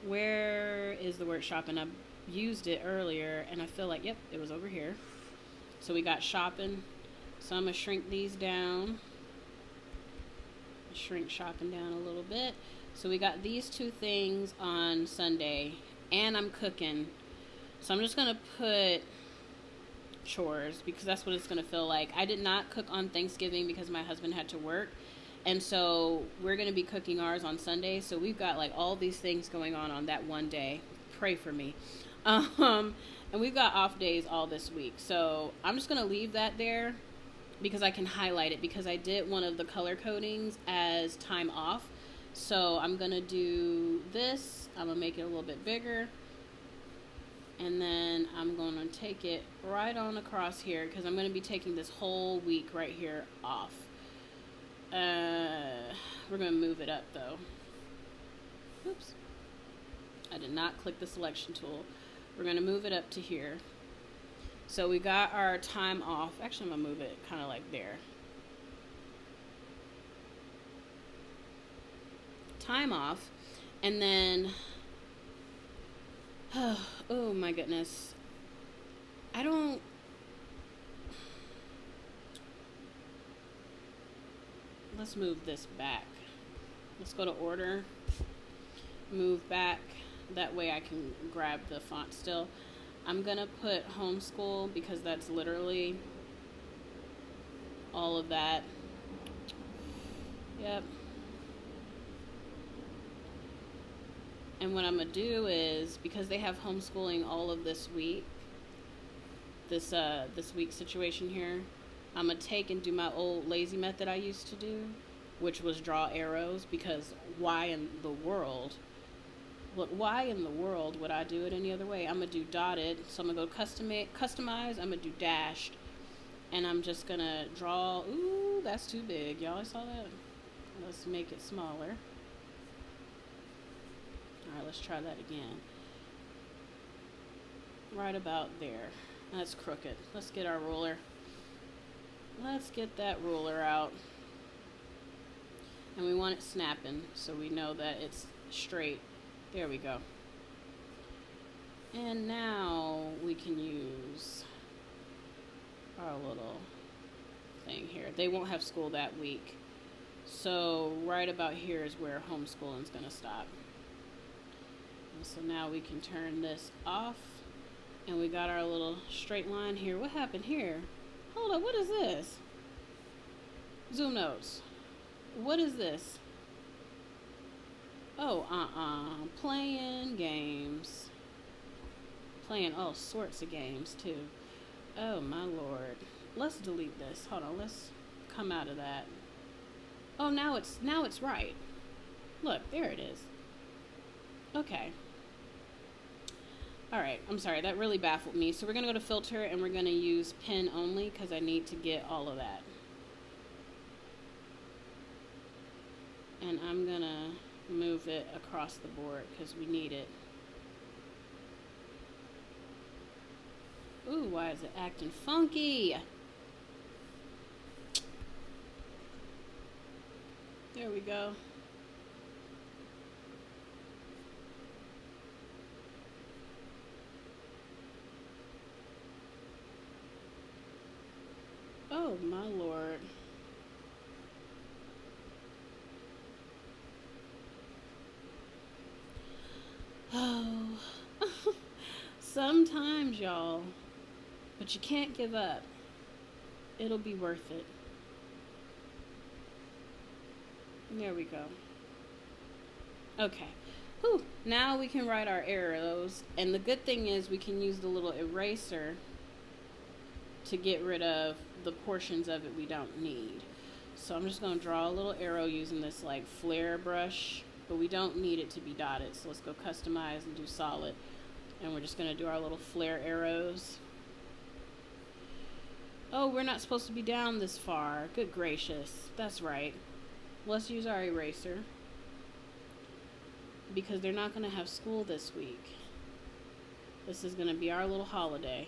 Where is the word shopping? I used it earlier and I feel like, yep, it was over here. So we got shopping. So I'm going to shrink these down. Shrink shopping down a little bit. So we got these 2 things on Sunday, and I'm cooking. So I'm just going to put chores because that's what it's going to feel like. I did not cook on Thanksgiving because my husband had to work. And so we're going to be cooking ours on Sunday. So we've got like all these things going on that one day. Pray for me. And we've got off days all this week. So I'm just going to leave that there because I can highlight it because I did one of the color codings as time off. So I'm going to do this. I'm going to make it a little bit bigger. And then I'm going to take it right on across here because I'm going to be taking this whole week right here off. We're going to move it up though. Oops. I did not click the selection tool. We're going to move it up to here. So we got our time off. Actually, I'm going to move it kind of like there. Time off. And then, oh my goodness. Let's move this back. Let's go to order. Move back. That way I can grab the font still. I'm going to put homeschool because that's literally all of that. Yep. And what I'm going to do is, because they have homeschooling all of this week, this week situation here, I'm going to take and do my old lazy method I used to do, which was draw arrows, because why in the world would I do it any other way? I'm going to do dotted, so I'm going to go customize, I'm going to do dashed, and I'm just going to draw, ooh, that's too big, y'all saw that? Let's make it smaller. Alright, let's try that again. Right about there. That's crooked. Let's get our ruler. Let's get that ruler out. And we want it snapping so we know that it's straight. There we go. And now we can use our little thing here. They won't have school that week. So right about here is where homeschooling is going to stop. So now we can turn this off, and we got our little straight line here. What happened here? Hold up, what is this? Zoomnotes. What is this? Oh, playing games. Playing all sorts of games too. Oh my lord. Let's delete this. Hold on, let's come out of that. Oh, now it's right. Look, there it is. Okay. Alright, I'm sorry, that really baffled me. So we're going to go to filter and we're going to use pen only because I need to get all of that. And I'm going to move it across the board because we need it. Ooh, why is it acting funky? There we go. Oh my lord. Oh. Sometimes, y'all. But you can't give up. It'll be worth it. There we go. Okay. Whew. Now we can write our arrows. And the good thing is we can use the little eraser to get rid of the portions of it we don't need. So I'm just going to draw a little arrow using this like flare brush. But we don't need it to be dotted. So let's go customize and do solid. And we're just going to do our little flare arrows. Oh, we're not supposed to be down this far. Good gracious. That's right. Let's use our eraser. Because they're not going to have school this week. This is going to be our little holiday.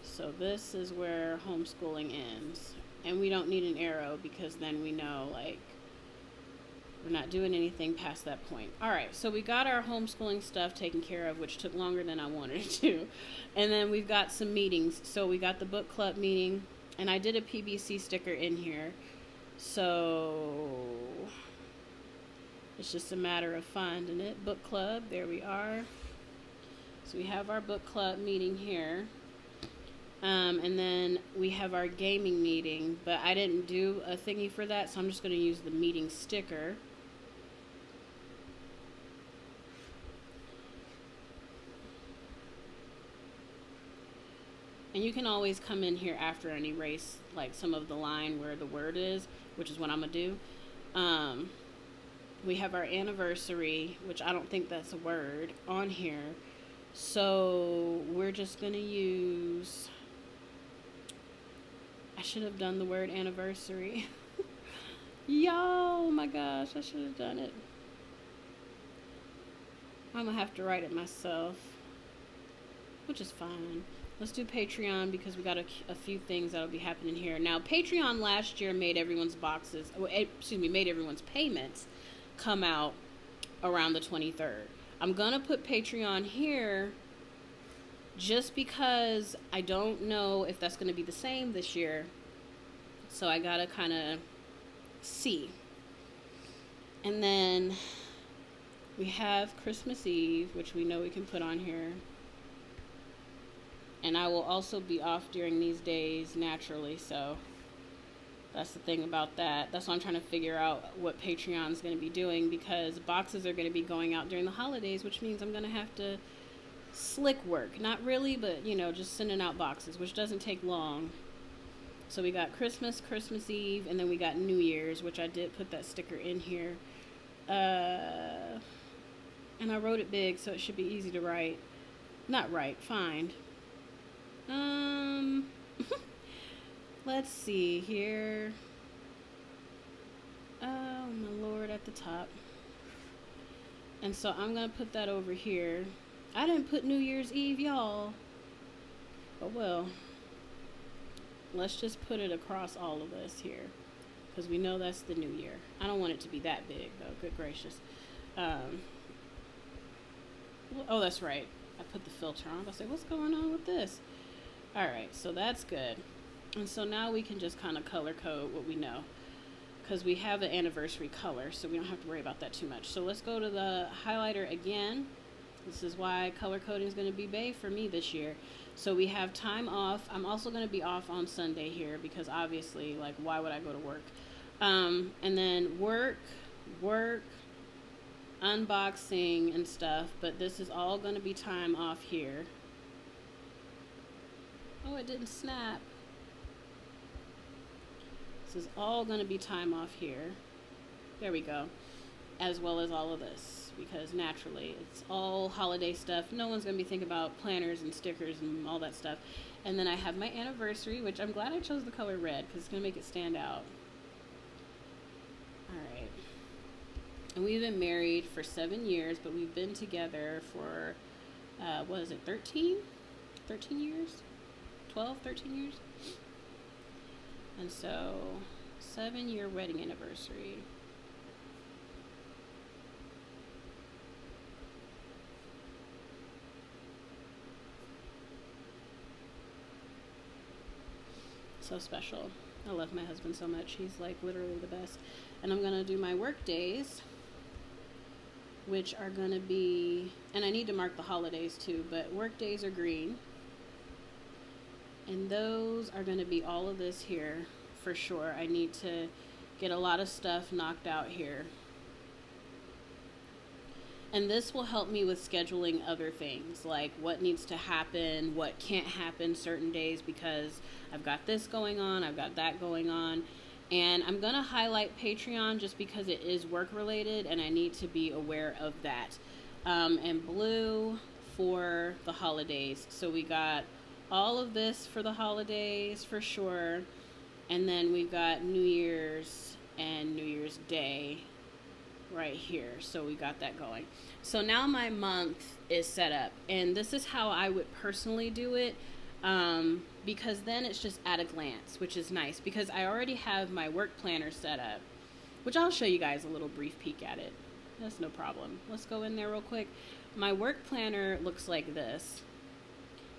So this is where homeschooling ends. And we don't need an arrow because then we know, like, we're not doing anything past that point. Alright, so we got our homeschooling stuff taken care of, which took longer than I wanted it to. And then we've got some meetings. So we got the book club meeting, and I did a PBC sticker in here. So it's just a matter of finding it. Book club, there we are. So we have our book club meeting here. And then we have our gaming meeting, but I didn't do a thingy for that, so I'm just going to use the meeting sticker. And you can always come in here after and erase like some of the line where the word is, which is what I'm going to do. We have our anniversary, which I don't think that's a word on here. So we're just going to use... I should have done the word anniversary. Yo, oh my gosh, I should have done it. I'm going to have to write it myself, which is fine. Let's do Patreon because we got a few things that'll be happening here. Now, Patreon last year made everyone's made everyone's payments come out around the 23rd. I'm going to put Patreon here just because I don't know if that's going to be the same this year. So I got to kind of see. And then we have Christmas Eve, which we know we can put on here. And I will also be off during these days naturally, so that's the thing about that. That's why I'm trying to figure out what Patreon is going to be doing, because boxes are going to be going out during the holidays, which means I'm going to have to slick work. Not really, but, you know, just sending out boxes, which doesn't take long. So we got Christmas, Christmas Eve, and then we got New Year's, which I did put that sticker in here. And I wrote it big, so it should be easy to write. Not write, find. Let's see here. Oh my lord, at the top. And so I'm gonna put that over here. I didn't put New Year's Eve, y'all. Oh well. Let's just put it across all of this here, because we know that's the new year. I don't want it to be that big though, good gracious. Oh, that's right. I put the filter on. I say, what's going on with this? Alright, so that's good. And so now we can just kind of color code what we know. because we have the anniversary color, so we don't have to worry about that too much. So let's go to the highlighter again. This is why color coding is going to be bae for me this year. So we have time off. I'm also going to be off on Sunday here because obviously, like, why would I go to work? And then work, unboxing and stuff, but this is all going to be time off here. Oh, it didn't snap. This is all going to be time off here. There we go. As well as all of this, because naturally it's all holiday stuff. No one's going to be thinking about planners and stickers and all that stuff. And then I have my anniversary, which I'm glad I chose the color red because it's going to make it stand out. All right. And we've been married for 7 years, but we've been together for, what is it, 13 years? 12, 13 years? And so, 7-year wedding anniversary. So special. I love my husband so much. He's like literally the best. And I'm gonna do my work days, which are gonna be, and I need to mark the holidays too, but work days are green. And those are gonna be all of this here for sure. I need to get a lot of stuff knocked out here. And this will help me with scheduling other things, like what needs to happen, what can't happen certain days because I've got this going on, I've got that going on. And I'm going to highlight Patreon just because it is work related and I need to be aware of that. And blue for the holidays. So we got all of this for the holidays for sure. And then we've got New Year's and New Year's Day right here. So we got that going. So now my month is set up, and this is how I would personally do it, because then it's just at a glance, which is nice because I already have my work planner set up, which I'll show you guys a little brief peek at it. That's no problem. Let's go in there real quick. My work planner looks like this.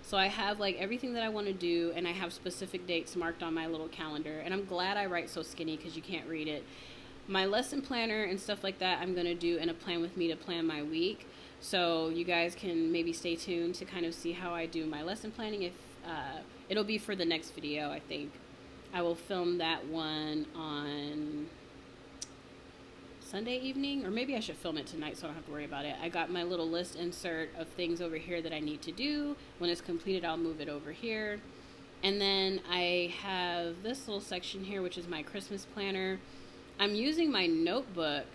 So I have like everything that I want to do, and I have specific dates marked on my little calendar, and I'm glad I write so skinny because you can't read it. My lesson planner and stuff like that I'm going to do in a plan with me to plan my week. So you guys can maybe stay tuned to kind of see how I do my lesson planning. If it'll be for the next video, I think. I will film that one on Sunday evening, or maybe I should film it tonight so I don't have to worry about it. I got my little list insert of things over here that I need to do. When it's completed, I'll move it over here. And then I have this little section here, which is my Christmas planner. I'm using my notebook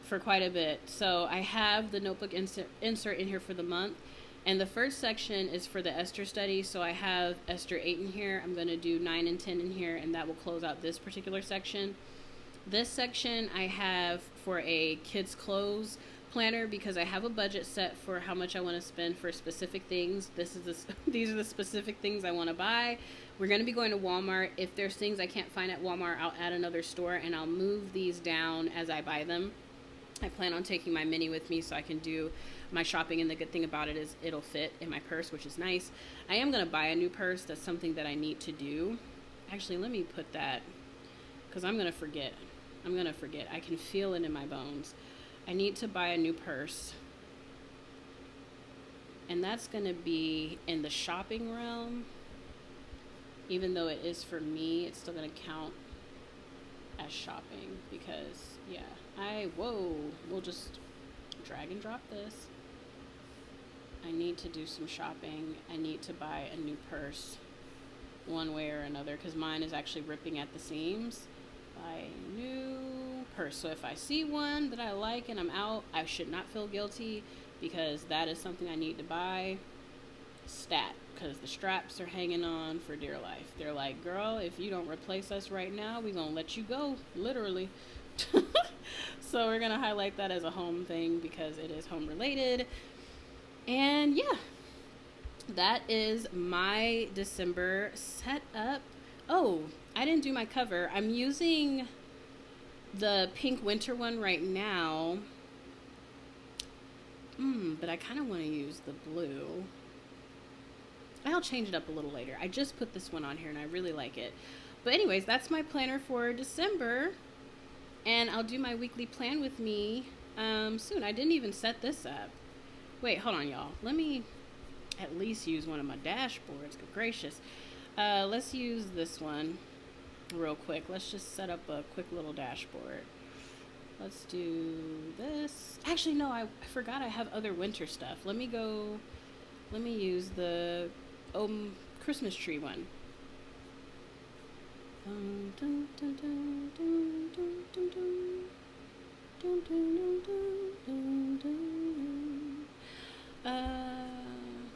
for quite a bit. So I have the notebook insert in here for the month. And the first section is for the Esther study. So I have Esther 8 in here. I'm going to do 9 and 10 in here, and that will close out this particular section. This section I have for a kids' clothes planner because I have a budget set for how much I want to spend for specific things. These are the specific things I want to buy. We're going to be going to Walmart. If there's things I can't find at Walmart, I'll add another store and I'll move these down as I buy them. I plan on taking my mini with me so I can do my shopping, and the good thing about it is it'll fit in my purse, which is nice. I am going to buy a new purse. That's something that I need to do. Actually, let me put that because I'm going to forget. I can feel it in my bones. I need to buy a new purse. And that's going to be in the shopping realm. Even though it is for me, it's still going to count as shopping because, yeah. We'll just drag and drop this. I need to do some shopping. I need to buy a new purse one way or another because mine is actually ripping at the seams. Buy a new purse. So if I see one that I like and I'm out, I should not feel guilty because that is something I need to buy. Stat, because the straps are hanging on for dear life. They're like, girl, if you don't replace us right now, we're going to let you go, literally. So we're going to highlight that as a home thing because it is home related. And yeah, that is my December setup. Oh, I didn't do my cover. I'm using the pink winter one right now. But I kind of want to use the blue. I'll change it up a little later. I just put this one on here and I really like it. But anyways, that's my planner for December. And I'll do my weekly plan with me soon. I didn't even set this up. Wait, hold on, y'all. Let me at least use one of my dashboards. Good gracious. Let's use this one real quick. Let's just set up a quick little dashboard. Let's do this. Actually, no, I forgot I have other winter stuff. Let me use the Christmas tree one.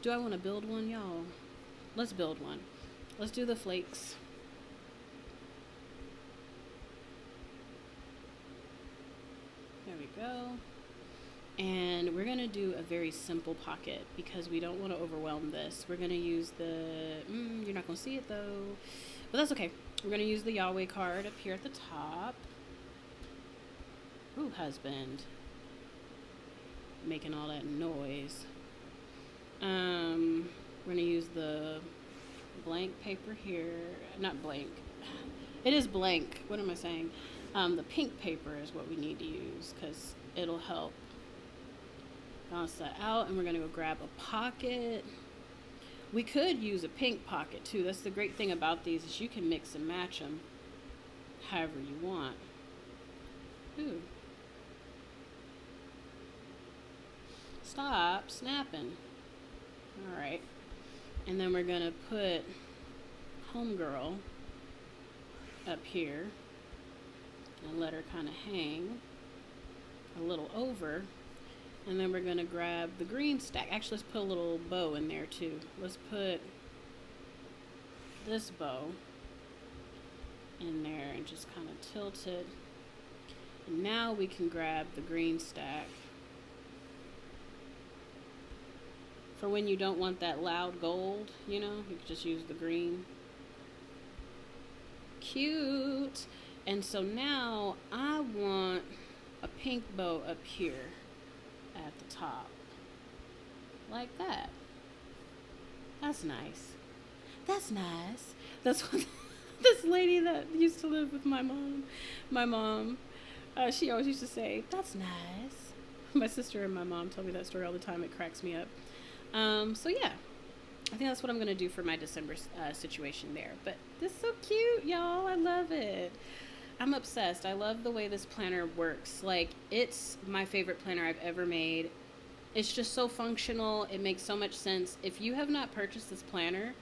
Do I want to build one, y'all? Let's build one. Let's do the flakes. There we go. And we're going to do a very simple pocket because we don't want to overwhelm this. We're going to use the, you're not going to see it though, but that's okay. We're going to use the Yahweh card up here at the top. Ooh, husband. Making all that noise. We're going to use the blank paper here. Not blank. It is blank. What am I saying? The pink paper is what we need to use because it'll help balance that out. And we're going to go grab a pocket. We could use a pink pocket too. That's the great thing about these is you can mix and match them however you want. Ooh. Stop snapping. All right. And then we're going to put Homegirl up here and let her kind of hang a little over. And then we're going to grab the green stack. Actually, let's put a little bow in there too. Let's put this bow in there and just kind of tilt it. And now we can grab the green stack for when you don't want that loud gold, you know, you can just use the green. Cute. And so now I want a pink bow up here at the top. Like that. That's nice. That's nice. That's what this lady that used to live with my mom, she always used to say, that's nice. My sister and my mom tell me that story all the time. It cracks me up. So yeah, I think that's what I'm going to do for my December situation there. But this is so cute, y'all. I love it. I'm obsessed. I love the way this planner works. Like, it's my favorite planner I've ever made. It's just so functional. It makes so much sense. If you have not purchased this planner,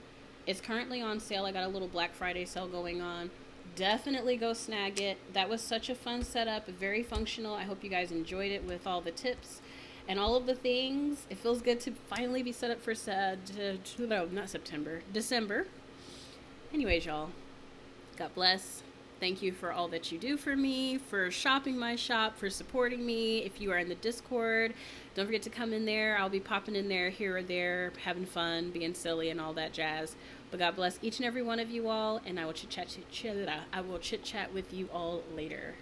it's currently on sale. I got a little Black Friday sale going on. Definitely go snag it. That was such a fun setup, very functional. I hope you guys enjoyed it with all the tips and all of the things. It feels good to finally be set up for December. Anyways, y'all, God bless. Thank you for all that you do for me, for shopping my shop, for supporting me. If you are in the Discord, don't forget to come in there. I'll be popping in there here or there, having fun, being silly and all that jazz. But God bless each and every one of you all, and I will chit chat with you all later.